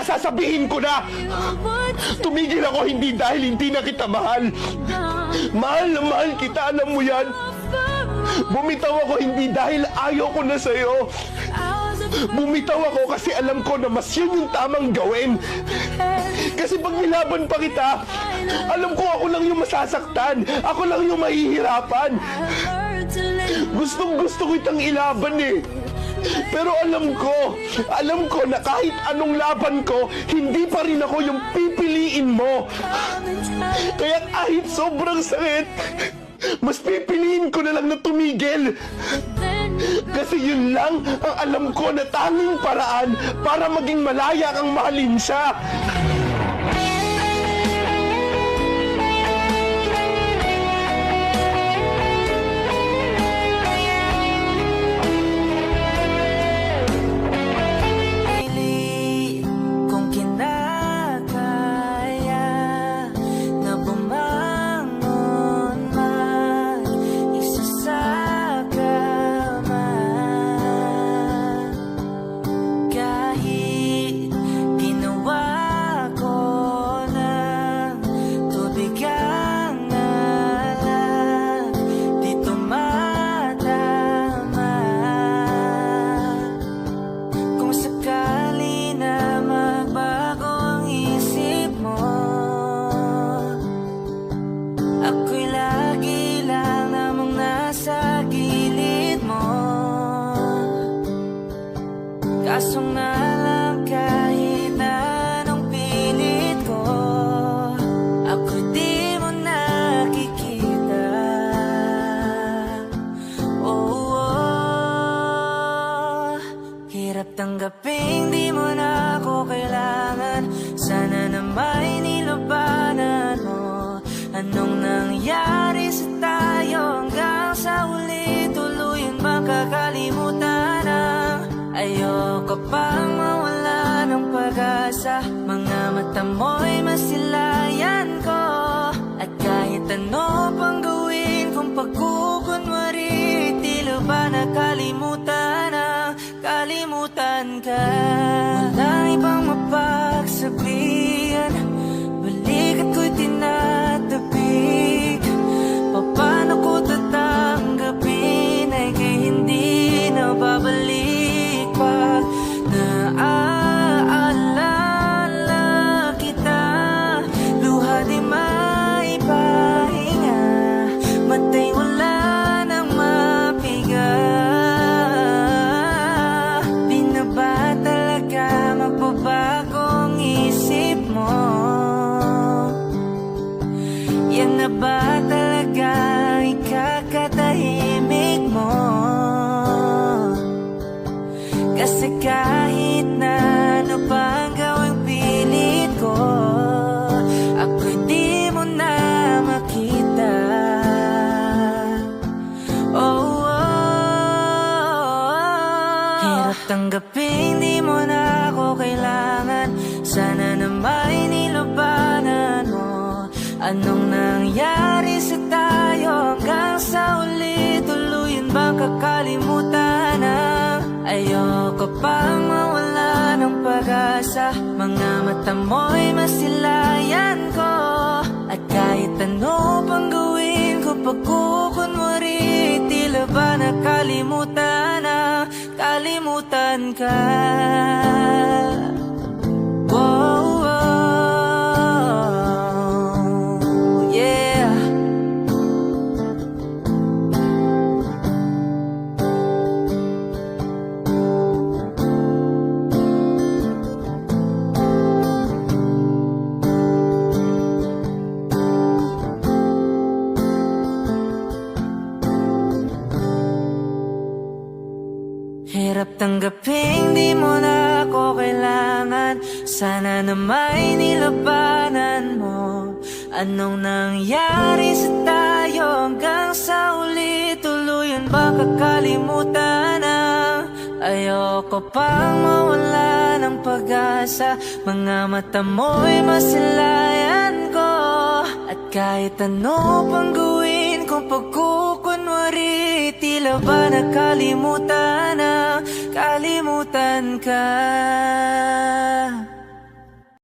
Kaya sasabihin ko na, tumigil ako hindi dahil hindi na kita mahal. Mahal na mahal kita, alam mo yan. Bumitaw ako hindi dahil ayaw ko na sa'yo. Bumitaw ako kasi alam ko na mas yun yung tamang gawin. Kasi pag nilaban pa kita, alam ko ako lang yung masasaktan. Ako lang yung mahihirapan. Gustong gusto ko itang ilaban eh. Pero alam ko na kahit anong laban ko, hindi pa rin ako yung pipiliin mo. Kaya kahit sobrang sakit, mas pipiliin ko na lang na tumigil. Kasi yun lang ang alam ko na tanging paraan para maging malaya kang mahalin siya. Kaso nga lang kahit na anong pilit ko, ako di mo nakikita. Hirap tanggapin di mo na ako kailangan. Sana na may nilabanan mo. Anong nangyari sa tayo hanggang sa huli? Tuluyan bang kakalimutan na? Ayoko pang mawala ng pag-asa. Mga mata mo'y masilayan ko. At kahit ano pang gawin kung pagkukunwari, tila ba nakalimutan na, kalimutan ka. Walang ibang mapagsabihan, balik at ko'y tinatabig. Paano ko tatanggapin ay kay hindi na babalik? Pag naaalala kita, luha di maipahinga, matay wala nang mapiga. Di na ba talaga magbabago ang isip mo? Yan na ba talaga ikakatahimik mo? Kasi kahit na ano pa ang gawing pilit ko, ako'y di mo na makita. Hirap tanggapin di mo na ako kailangan. Sana na may nilabanan mo. Anong nangyari sa tayo hanggang sa uli? Tuluyan bang kakalimutan na? Ayoko pang mawala ng pag-asa. Mga mata mo'y masilayan ko. At kahit ano pang gawin ko pagkukunwari, tila ba nakalimutan na, kalimutan ka. Whoa, whoa, yeah. Hirap tanggapin di mo na ako kailangan. Sana na may nilabanan mo. Anong nangyari sa tayo hanggang sa uli? Tuluyan ba kakalimutan na? Ayoko pang mawala ng pag-asa. Mga mata mo'y masilayan ko. At kahit ano pang gawin kung pagkukunwari, tila ba nakalimutan na, kalimutan ka.